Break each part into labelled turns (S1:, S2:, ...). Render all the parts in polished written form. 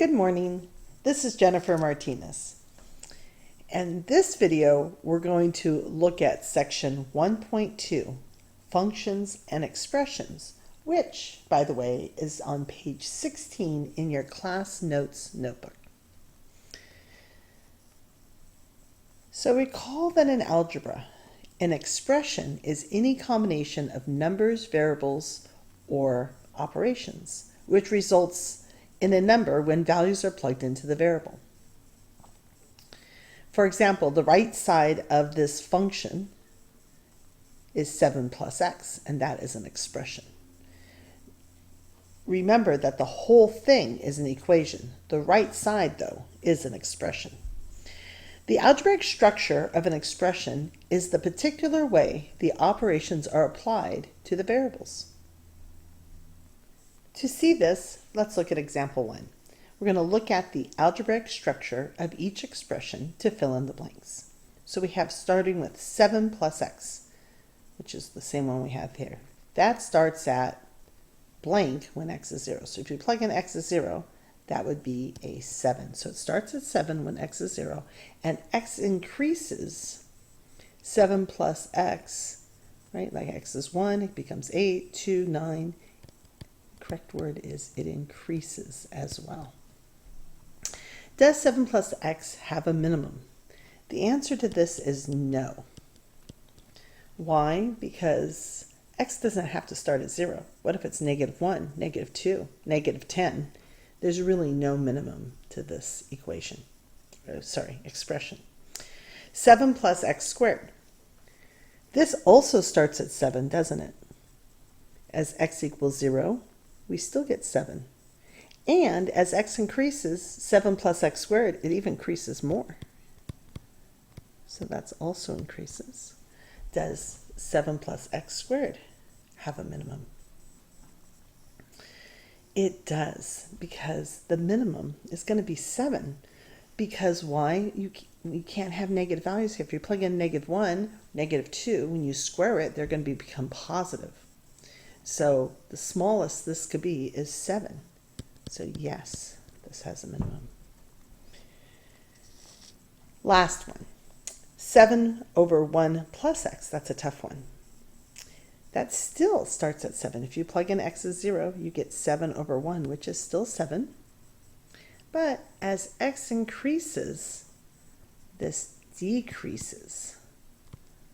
S1: Good morning. This is Jennifer Martinez. And this video, we're going to look at section 1.2, functions and expressions, which, by the way, is on page 16 in your class notes notebook. So recall that in algebra, an expression is any combination of numbers, variables, or operations, which results in a number when values are plugged into the variable. For example, the right side of this function is 7 plus x, and that is an expression. Remember that the whole thing is an equation. The right side, though, is an expression. The algebraic structure of an expression is the particular way the operations are applied to the variables. To see this, let's look at example 1. We're going to look at the algebraic structure of each expression to fill in the blanks. So we have starting with 7 plus x, which is the same one we have here. That starts at blank when x is 0. So if you plug in x is 0, that would be a 7. So it starts at 7 when x is 0, and x increases 7 plus x, right? Like x is 1, it becomes 8, 2, 9. Correct word is it increases as well. Does 7 plus x have a minimum? The answer to this is no. Why? Because x doesn't have to start at 0. What if it's -1, -2, -10? There's really no minimum to this equation. Expression. 7 plus x squared. This also starts at 7, doesn't it? As x equals 0, we still get 7. And as x increases, 7 plus x squared, it even increases more. So that's also increases. Does 7 plus x squared have a minimum? It does, because the minimum is going to be 7. Because why? You can't have negative values here. If you plug in -1, -2, when you square it, they're going to become positive. So the smallest this could be is 7. So yes, this has a minimum. Last one, 7 over 1 plus x. That's a tough one. That still starts at 7. If you plug in x is 0, you get 7 over 1, which is still 7. But as x increases, this decreases.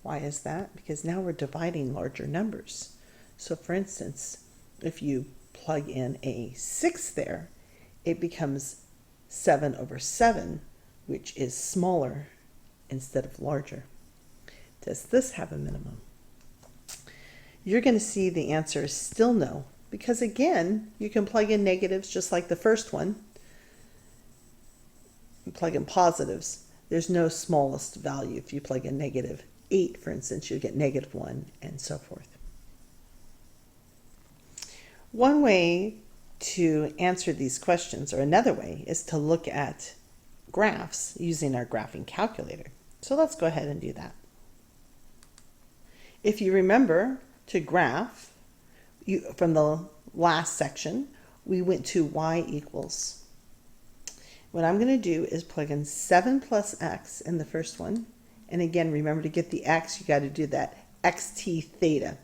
S1: Why is that? Because now we're dividing larger numbers. So for instance, if you plug in a 6 there, it becomes 7 over 7, which is smaller instead of larger. Does this have a minimum? You're going to see the answer is still no, because again, you can plug in negatives just like the first one. You plug in positives. There's no smallest value. If you plug in -8, for instance, you get -1 and so forth. One way to answer these questions, or another way, is to look at graphs using our graphing calculator. So let's go ahead and do that. If you remember to graph, from the last section, we went to y equals. What I'm going to do is plug in 7 plus x in the first one. And again, remember to get the x, you got to do that xt theta.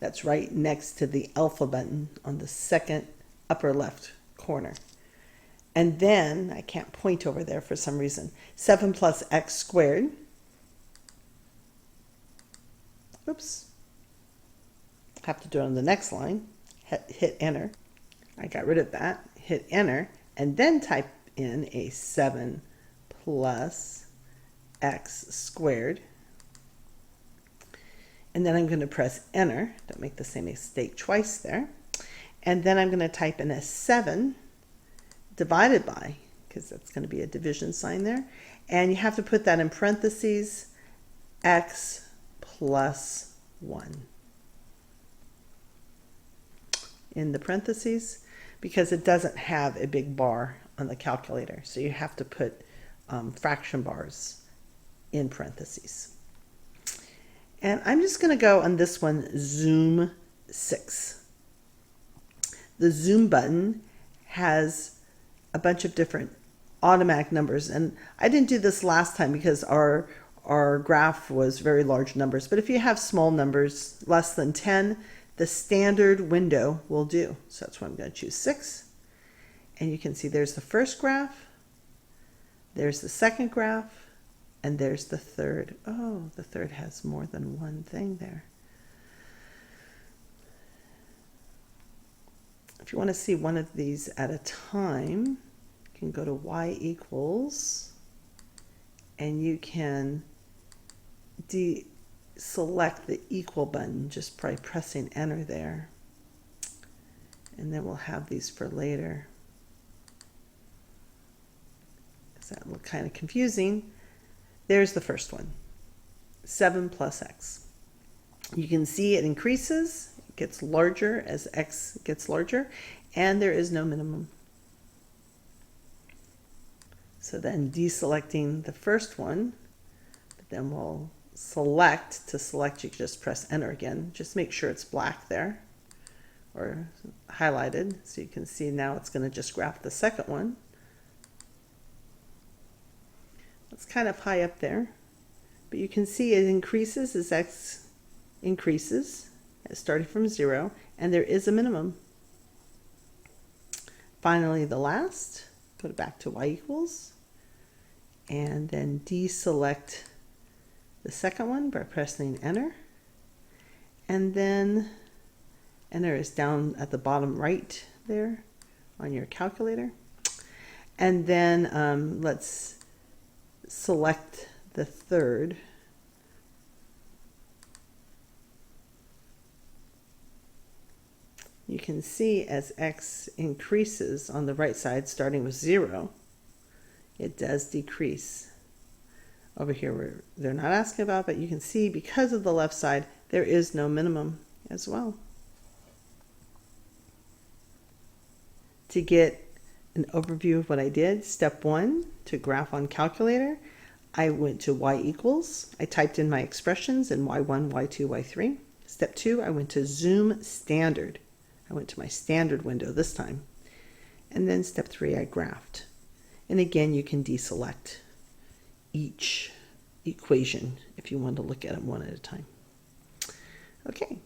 S1: That's right next to the alpha button on the second upper left corner. And then, I can't point over there for some reason, 7 plus x squared. Oops. Have to do it on the next line. Hit enter. I got rid of that. Hit enter. And then type in a 7 plus x squared. And then I'm going to press enter. Don't make the same mistake twice there. And then I'm going to type in a 7 divided by, because that's going to be a division sign there. And you have to put that in parentheses, x plus 1. In the parentheses, because it doesn't have a big bar on the calculator. So you have to put fraction bars in parentheses. And I'm just going to go on this one, zoom 6. the zoom button has a bunch of different automatic numbers. And I didn't do this last time because our graph was very large numbers. But if you have small numbers, less than 10, the standard window will do. So that's why I'm going to choose 6. And you can see there's the first graph, there's the second graph, and there's the third. Oh, the third has more than one thing there. If you want to see one of these at a time, you can go to y equals, and you can deselect the equal button just by pressing enter there. And then we'll have these for later. Does that look kind of confusing? There's the first one, 7 plus x. You can see it increases, it gets larger as x gets larger, and there is no minimum. So then deselecting the first one, but then we'll select. To select, you can just press enter again. Just make sure it's black there or highlighted, so you can see now it's going to just graph the second one. It's kind of high up there, but you can see it increases as x increases, starting from 0, and there is a minimum. Finally, the last, go back to y equals, and then deselect the second one by pressing enter, and then enter is down at the bottom right there on your calculator, and then let's select the third. You can see as x increases on the right side, starting with 0, it does decrease. Over here, they're not asking about, but you can see because of the left side, there is no minimum as well. To get an overview of what I did, step 1, to graph on calculator, I went to y equals. I typed in my expressions in y1, y2, y3. Step 2, I went to zoom standard. I went to my standard window this time. And then step 3, I graphed. And again, you can deselect each equation if you want to look at them one at a time. Okay,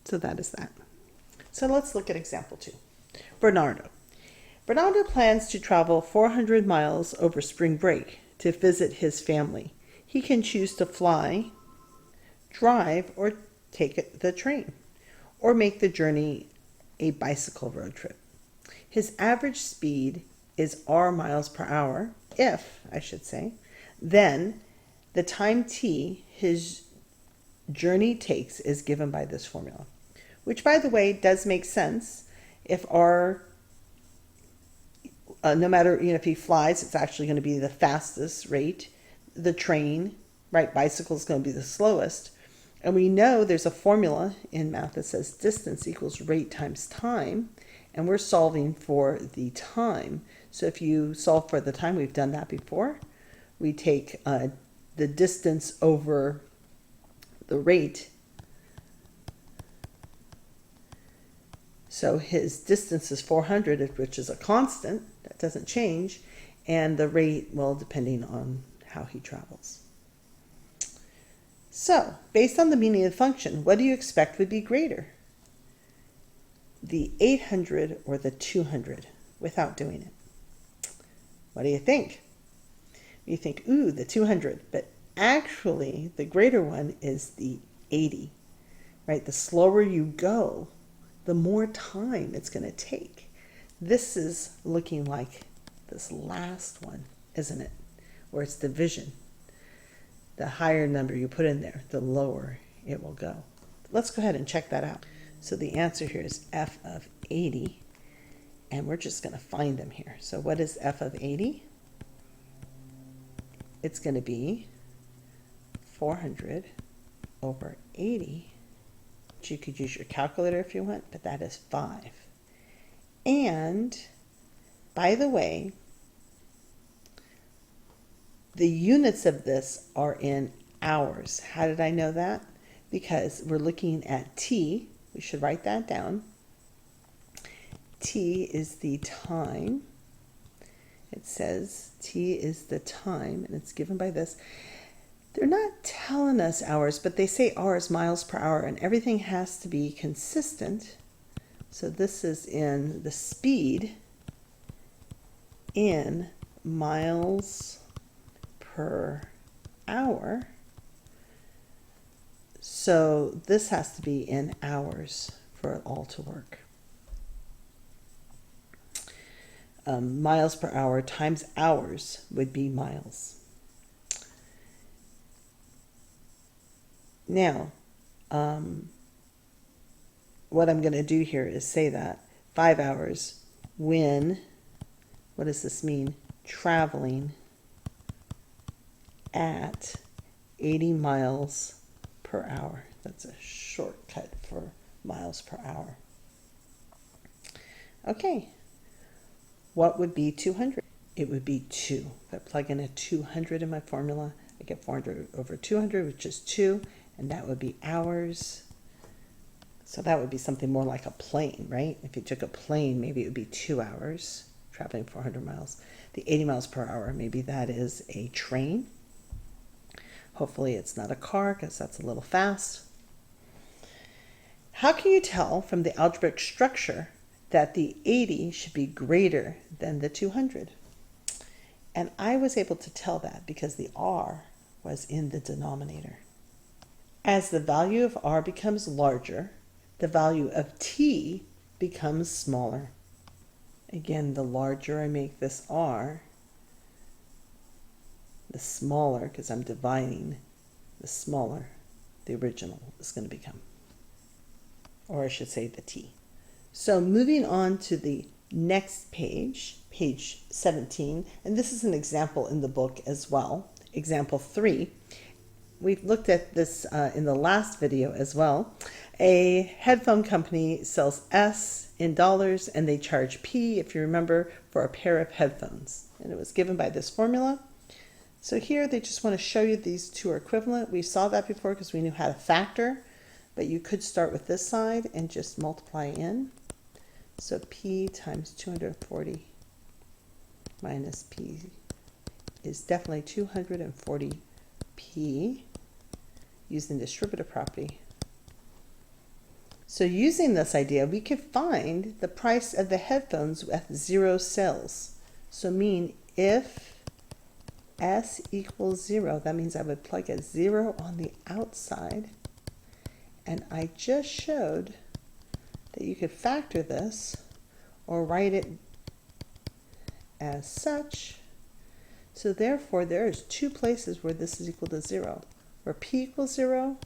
S1: so that is that. So let's look at example 2. Bernardo. Bernardo plans to travel 400 miles over spring break to visit his family. He can choose to fly, drive, or take the train, or make the journey a bicycle road trip. His average speed is r miles per hour, then the time t his journey takes is given by this formula, which, by the way, does make sense. If r no matter, if he flies, it's actually going to be the fastest rate. The train, right, bicycle is going to be the slowest. And we know there's a formula in math that says distance equals rate times time. And we're solving for the time. So if you solve for the time, we've done that before. We take the distance over the rate. So his distance is 400, which is a constant. That doesn't change. And the rate, well, depending on how he travels. So, based on the meaning of the function, what do you expect would be greater? The 800 or the 200 without doing it? What do you think? You think, ooh, the 200. But actually, the greater one is the 80. Right? The slower you go, the more time it's going to take. This is looking like this last one, isn't it? Where it's division. The higher number you put in there, the lower it will go. Let's go ahead and check that out. So the answer here is f of 80, and we're just going to find them here. So what is f of 80? It's going to be 400 over 80. You could use your calculator if you want, but that is 5. And, by the way, the units of this are in hours. How did I know that? Because we're looking at t. We should write that down. T is the time. It says T is the time, and it's given by this. They're not telling us hours, but they say hours, miles per hour, and everything has to be consistent. So this is in the speed in miles per hour. So this has to be in hours for it all to work. Miles per hour times hours would be miles. Now, what I'm going to do here is say that 5 hours when, what does this mean? Traveling at 80 miles per hour. That's a shortcut for miles per hour. Okay, what would be 200? It would be 2. If I plug in a 200 in my formula, I get 400 over 200, which is 2, and that would be hours. So that would be something more like a plane, right? If you took a plane, maybe it would be 2 hours traveling 400 miles. The 80 miles per hour, maybe that is a train. Hopefully it's not a car, because that's a little fast. How can you tell from the algebraic structure that the 80 should be greater than the 200? And I was able to tell that because the r was in the denominator. As the value of r becomes larger, the value of t becomes smaller. Again, the larger I make this r, the smaller, because I'm dividing, the smaller the original is going to become. Or I should say the t. So moving on to the next page, page 17, and this is an example in the book as well. Example 3. We've looked at this in the last video as well. A headphone company sells S in dollars and they charge P, if you remember, for a pair of headphones. And it was given by this formula. So here they just want to show you these two are equivalent. We saw that before because we knew how to factor, but you could start with this side and just multiply in. So P times 240 minus P is definitely 240P using the distributive property. So using this idea, we could find the price of the headphones with 0 sales. So mean if S equals 0, that means I would plug a 0 on the outside. And I just showed that you could factor this or write it as such. So therefore, there's 2 places where this is equal to 0, where P equals 0,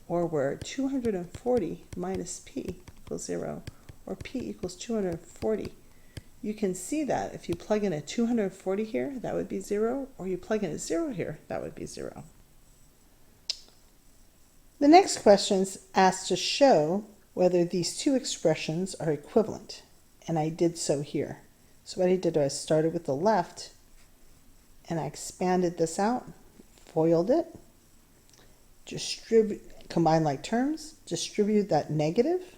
S1: or where 240 minus P equals 0, or P equals 240. You can see that if you plug in a 240 here, that would be 0, or you plug in a 0 here, that would be 0. The next question is asked to show whether these two expressions are equivalent, and I did so here. So what I did was I started with the left, and I expanded this out, FOILed it, combine like terms, distribute that negative,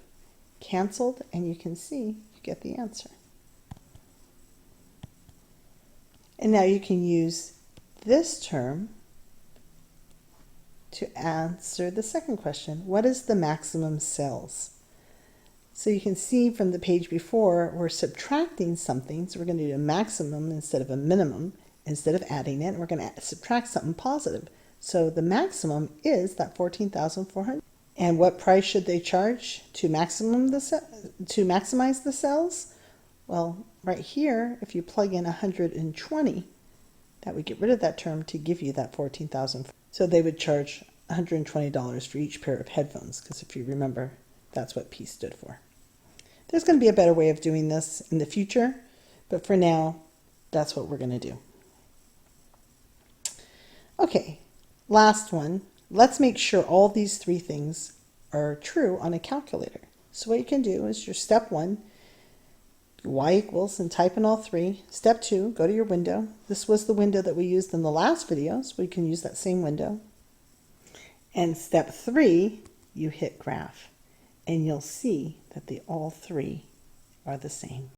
S1: canceled, and you can see you get the answer. And now you can use this term to answer the second question. What is the maximum sales? So you can see from the page before, we're subtracting something, so we're going to do a maximum instead of a minimum. Instead of adding it, we're going to subtract something positive. So the maximum is that 14,400. And what price should they charge to maximize the sales? Well, right here, if you plug in 120, that would get rid of that term to give you that 14,000. So they would charge $120 for each pair of headphones, because if you remember, that's what P stood for. There's going to be a better way of doing this in the future, but for now, that's what we're going to do. Okay, last one. Let's make sure all these 3 things are true on a calculator. So what you can do is your step 1, y equals, and type in all 3. Step 2, go to your window. This was the window that we used in the last video, so we can use that same window. And step 3, you hit graph, and you'll see that all 3 are the same.